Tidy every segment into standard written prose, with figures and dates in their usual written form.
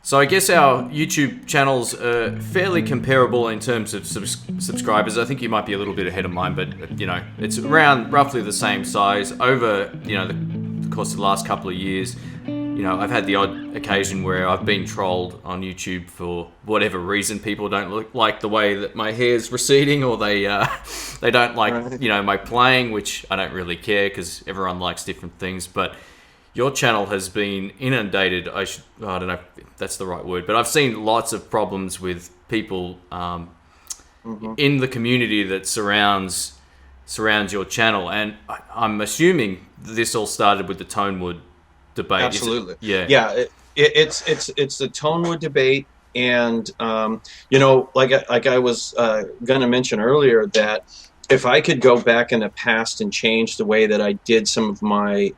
So I guess our YouTube channels are fairly comparable in terms of subscribers. I think you might be a little bit ahead of mine, but it's around roughly the same size. Over the course of the last couple of years, I've had the odd occasion where I've been trolled on YouTube for whatever reason. People don't look like the way that my hair's receding, or they don't like my playing, which I don't really care because everyone likes different things. But your channel has been inundated. I don't know if that's the right word, but I've seen lots of problems with people in the community that surrounds your channel, and I'm assuming this all started with the Tonewood debate. Absolutely. Yeah. It's the Tonewood debate, and like I was going to mention earlier, that if I could go back in the past and change the way that I did some of my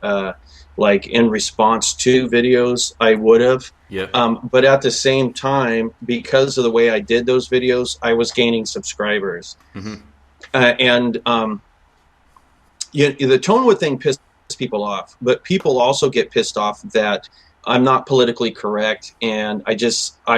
in response to videos, I would have. Yeah. But at the same time, because of the way I did those videos, I was gaining subscribers. Mm-hmm. The Tonewood thing pissed people off, but people also get pissed off that I'm not politically correct, and I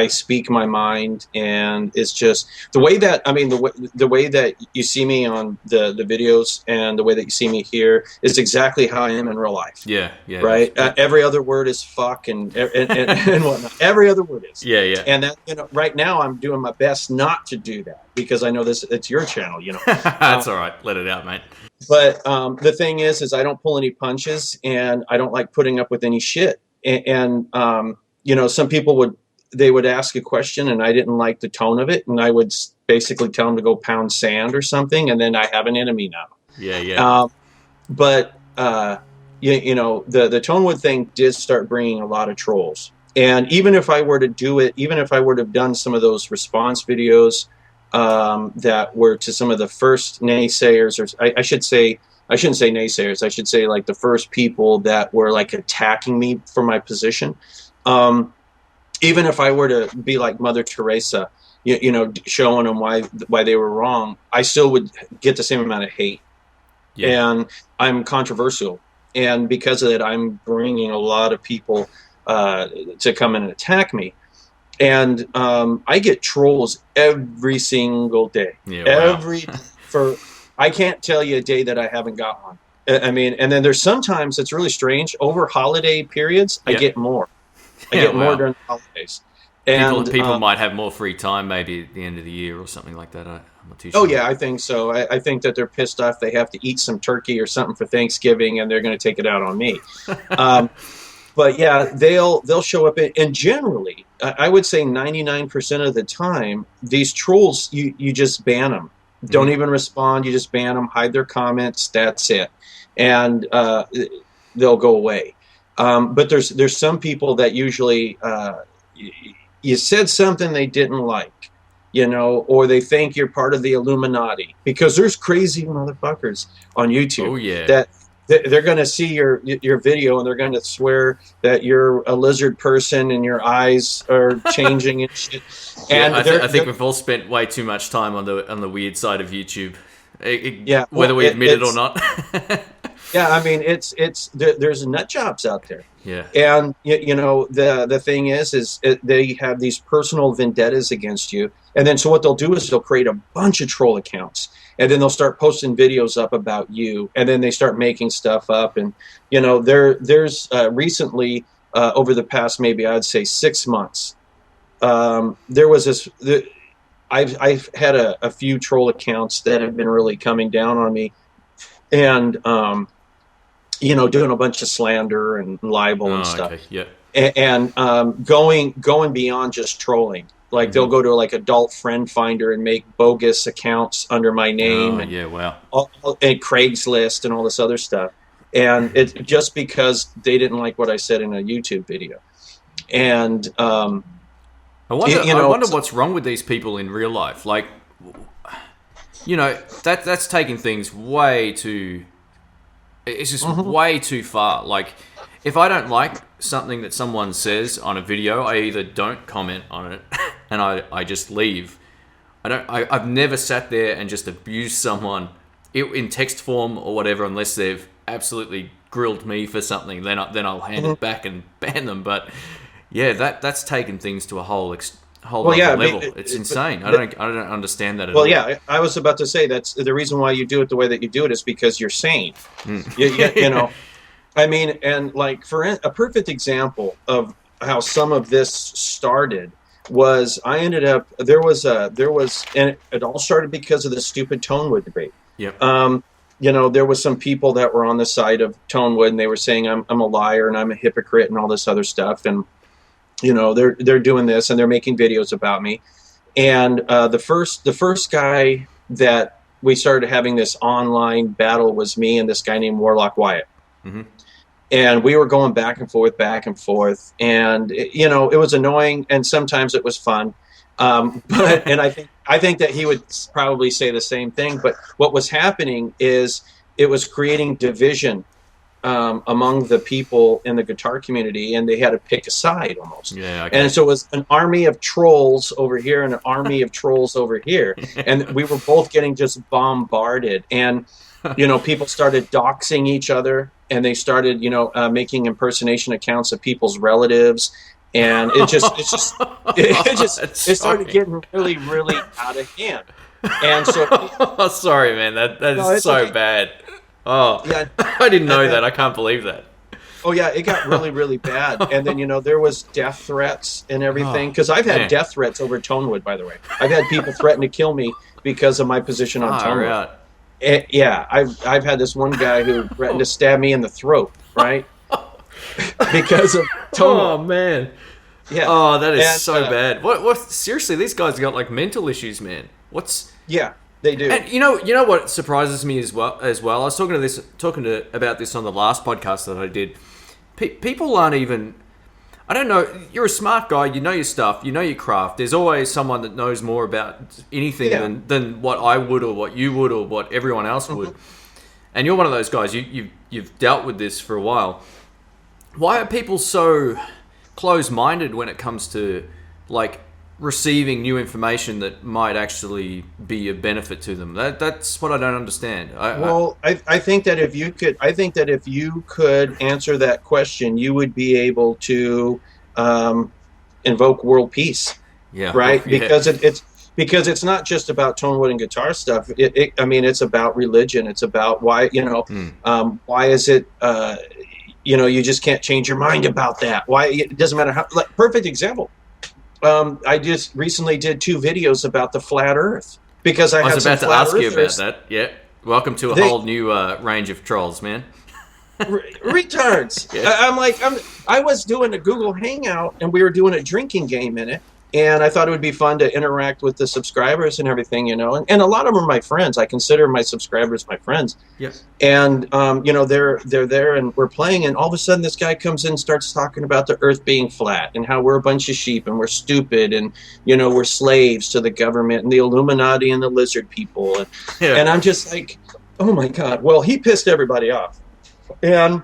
speak my mind, and it's just the way that the way that you see me on the videos and the way that you see me here is exactly how I am in real life. Yeah. Right. Every other word is fuck and whatnot. Every other word is. Yeah. And that right now I'm doing my best not to do that because I know it's your channel. That's all right. Let it out, mate. But the thing is I don't pull any punches, and I don't like putting up with any shit. And some people would ask a question, and I didn't like the tone of it, and I would basically tell them to go pound sand or something, and then I have an enemy now. Yeah. But the Tonewood thing did start bringing a lot of trolls. And even if I were to do it, even if I would have done some of those response videos that were to some of the first naysayers, or I shouldn't say naysayers, I should say like the first people that were like attacking me for my position. Even if I were to be like Mother Teresa, showing them why they were wrong, I still would get the same amount of hate. Yeah. And I'm controversial. And because of that, I'm bringing a lot of people to come in and attack me. And I get trolls every single day. Yeah, wow. I can't tell you a day that I haven't got one. And then there's sometimes it's really strange. Over holiday periods, I get more. I get more during the holidays. And people might have more free time maybe at the end of the year or something like that. I'm not too sure. Oh, yeah, I think so. I think that they're pissed off. They have to eat some turkey or something for Thanksgiving, and they're going to take it out on me. But yeah, they'll show up, and generally, I would say 99% of the time, these trolls, you just ban them. Don't even respond. You just ban them, hide their comments. That's it, and they'll go away. But there's some people that usually you said something they didn't like, or they think you're part of the Illuminati, because there's crazy motherfuckers on YouTube. Oh yeah. That they're going to see your video, and they're going to swear that you're a lizard person and your eyes are changing and shit. And I think we've all spent way too much time on the weird side of YouTube. Whether we admit it or not. Yeah, there's nut jobs out there. Yeah. And the thing is they have these personal vendettas against you, and then so what they'll do is they'll create a bunch of troll accounts, and then they'll start posting videos up about you, and then they start making stuff up, and there's recently over the past maybe I'd say 6 months, there was this. I've had a few troll accounts that have been really coming down on me, and doing a bunch of slander and libel and stuff. Okay. Yeah. And going beyond just trolling. Like they'll go to like Adult Friend Finder and make bogus accounts under my name. And wow. And Craigslist and all this other stuff. And it's just because they didn't like what I said in a YouTube video. And I wonder what's wrong with these people in real life. Like, that's taking things way too. It's just way too far. Like, if I don't like something that someone says on a video, I either don't comment on it and I just leave. I've never sat there and just abused someone in text form or whatever, unless they've absolutely grilled me for something. Then I'll hand it back and ban them. But Yeah, that's taken things to a whole Well, yeah, other I mean, level. It's insane. I don't understand that at well, all. yeah, I was about to say that's the reason why you do it the way that you do it is because you're sane. You know, I mean, and like a perfect example of how some of this started was I ended up and it all started because of the stupid Tonewood debate. Yep. There was some people that were on the side of Tonewood and they were saying I'm a liar and I'm a hypocrite and all this other stuff, and they're doing this and they're making videos about me. And the first guy that we started having this online battle was me and this guy named Warlock Wyatt. Mm-hmm. And we were going back and forth, and it was annoying, and sometimes it was fun. But and I think that he would probably say the same thing. But what was happening is it was creating division among the people in the guitar community, and they had to pick a side almost. Yeah. Okay. And so it was an army of trolls over here and an army of trolls over here, and we were both getting just bombarded. And people started doxing each other, and they started making impersonation accounts of people's relatives, and it started getting really, really out of hand. And so, sorry, man, that is so okay. bad. Oh, yeah, I didn't know that. I can't believe that. Oh yeah, it got really, really bad. And then there was death threats and everything. Because I've had death threats over Tonewood, by the way. I've had people threaten to kill me because of my position on Tonewood. Right. Yeah, I've had this one guy who threatened to stab me in the throat, right? Because of Tonewood. Oh man. Yeah. Oh, that is so bad. What? Seriously, these guys got like mental issues, man. Yeah, they do. And you know what surprises me as well. I was talking about this on the last podcast that I did. People aren't even. I don't know. You're a smart guy. You know your stuff. You know your craft. There's always someone that knows more about anything than what I would or what you would or what everyone else would. And you're one of those guys. You've dealt with this for a while. Why are people so closed-minded when it comes to like receiving new information that might actually be of benefit to them? That's what I don't understand. I think that if you could answer that question, you would be able to invoke world peace. Yeah. Right. Yeah. Because it's not just about Tonewood and guitar stuff. It's about religion. It's about why why is it you just can't change your mind about that. Why it doesn't matter how. Like, perfect example. I just recently did 2 videos about the flat Earth because I was about to ask you about that. Yeah, welcome to a whole new range of trolls, man. Retards. Yeah. I was doing a Google Hangout and we were doing a drinking game in it, and I thought it would be fun to interact with the subscribers and everything, and a lot of them are my friends. I consider my subscribers my friends. Yes. And they're there and we're playing, and all of a sudden this guy comes in and starts talking about the Earth being flat and how we're a bunch of sheep and we're stupid and we're slaves to the government and the Illuminati and the lizard people, and I'm just like, oh my God. Well, he pissed everybody off, and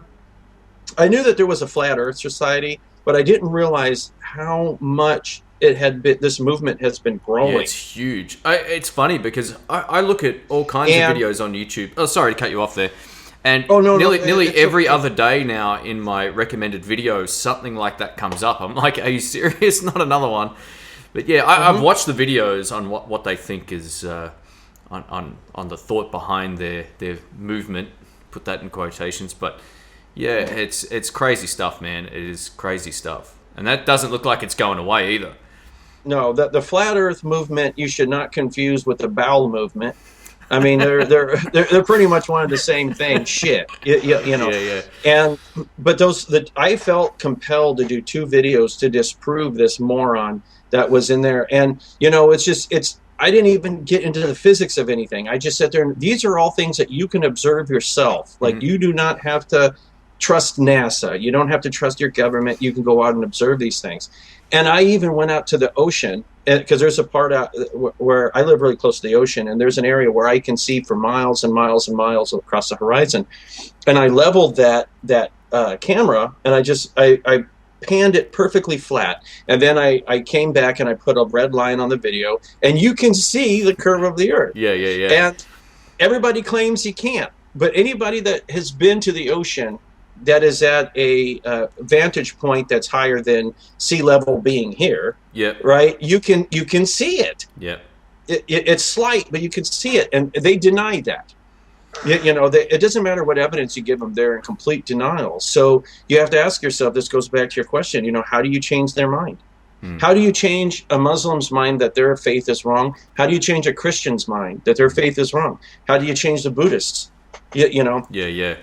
I knew that there was a flat Earth society, but I didn't realize how much this movement has been growing. Yeah, it's huge. It's funny because I look at all kinds of videos on YouTube. Oh, sorry to cut you off there. And nearly every other day now in my recommended videos, something like that comes up. I'm like, are you serious? Not another one. But yeah, I've watched the videos on what they think is on the thought behind their movement. Put that in quotations. But yeah, it's crazy stuff, man. It is crazy stuff. And that doesn't look like it's going away either. No, the flat Earth movement you should not confuse with the bowel movement. I mean, they're pretty much one of the same thing. Shit, Yeah. But I felt compelled to do 2 videos to disprove this moron that was in there, and I didn't even get into the physics of anything. I just sat there, and these are all things that you can observe yourself. Like you do not have to trust NASA. You don't have to trust your government. You can go out and observe these things. And I even went out to the ocean, because there's a part out where I live really close to the ocean, and there's an area where I can see for miles and miles and miles across the horizon. And I leveled that camera, and I panned it perfectly flat. And then I came back and I put a red line on the video, and you can see the curve of the Earth. Yeah. And everybody claims you can't. But anybody that has been to the ocean that is at a vantage point that's higher than sea level being here. Yep. Right. You can see it. Yep. It's slight, but you can see it, and they deny that. It doesn't matter what evidence you give them; they're in complete denial. So you have to ask yourself. This goes back to your question. How do you change their mind? How do you change a Muslim's mind that their faith is wrong? How do you change a Christian's mind that their faith is wrong? How do you change the Buddhists? Yeah.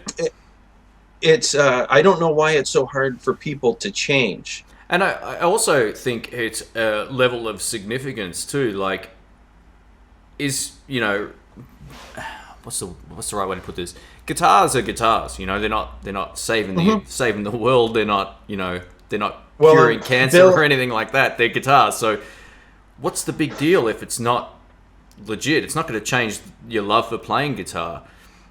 It's I don't know why it's so hard for people to change. And I also think it's a level of significance too. Like, what's the right way to put this? Guitars are guitars. They're not saving the world. They're not curing cancer or anything like that. They're guitars. So what's the big deal if it's not legit? It's not going to change your love for playing guitar.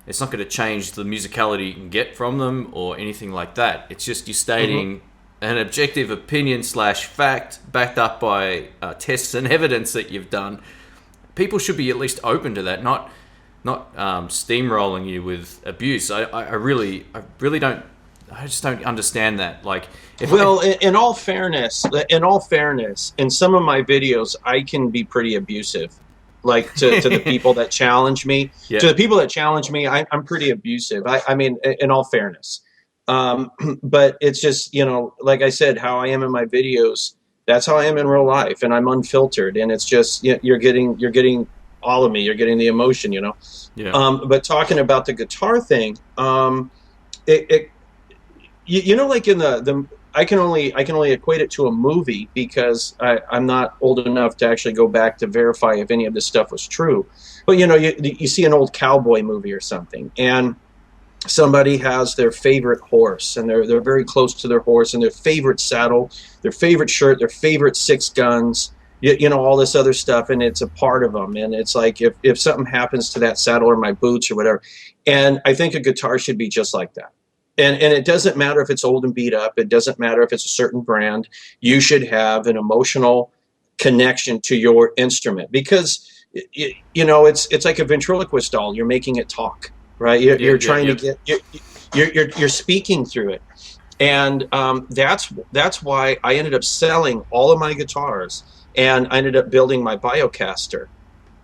It's not going to change the musicality you can get from them or anything like that. It's just you stating an objective opinion / fact backed up by tests and evidence that you've done. People should be at least open to that, not steamrolling you with abuse. I really don't. I just don't understand that. Like, in all fairness, in some of my videos, I can be pretty abusive. Like to the people that challenge me. Yeah. To the people that challenge me, I'm pretty abusive. I mean, in all fairness. But it's just, like I said, how I am in my videos, that's how I am in real life, and I'm unfiltered, and it's just you're getting all of me. You're getting the emotion, Yeah. But talking about the guitar thing, like in the I can only equate it to a movie because I'm not old enough to actually go back to verify if any of this stuff was true. But you see an old cowboy movie or something, and somebody has their favorite horse, and they're very close to their horse, and their favorite saddle, their favorite shirt, their favorite 6 guns, all this other stuff, and it's a part of them. And it's like if something happens to that saddle or my boots or whatever, and I think a guitar should be just like that. And it doesn't matter if it's old and beat up. It doesn't matter if it's a certain brand. You should have an emotional connection to your instrument because, it's like a ventriloquist doll. You're making it talk, right? You're trying to get, you're speaking through it. And that's why I ended up selling all of my guitars, and I ended up building my Biocaster.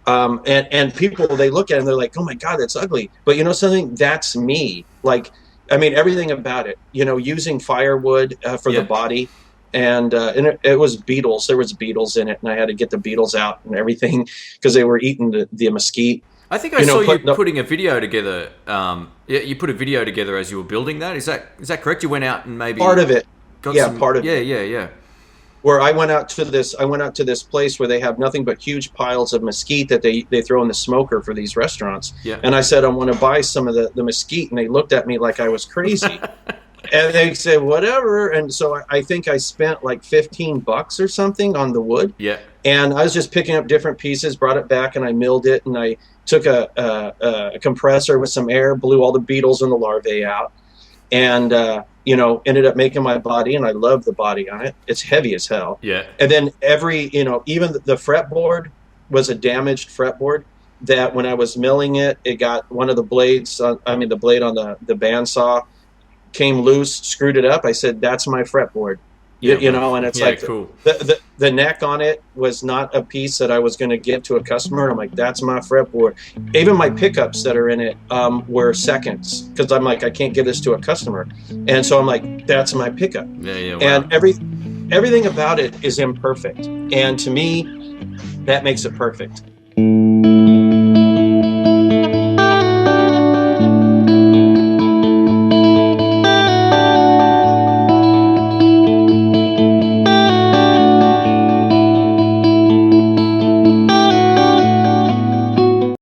And people, they look at it and they're like, oh my God, that's ugly. But something, that's me. Like, I mean, everything about it, using firewood for the body, and it was beetles. There was beetles in it, and I had to get the beetles out and everything because they were eating the mesquite. I think I saw you putting a video together. You put a video together as you were building that. Is that correct? You went out and maybe part of it. Part of it. Yeah. Where I went out to this place where they have nothing but huge piles of mesquite that they throw in the smoker for these restaurants. Yeah. And I said, I want to buy some of the mesquite, and they looked at me like I was crazy. And they said, whatever. And so I think I spent like $15 or something on the wood. Yeah. And I was just picking up different pieces, brought it back, and I milled it, and I took a compressor with some air, blew all the beetles and the larvae out, and ended up making my body, and I love the body on it. It's heavy as hell. Yeah. And then even the fretboard was a damaged fretboard that when I was milling it, it got one of the blades, the blade on the bandsaw came loose, screwed it up. I said, that's my fretboard. And it's like cool. The neck on it was not a piece that I was going to give to a customer. And I'm like, that's my fretboard. Even my pickups that are in it were seconds because I'm like, I can't give this to a customer. And so I'm like, that's my pickup. Yeah. Wow. And everything about it is imperfect. And to me, that makes it perfect.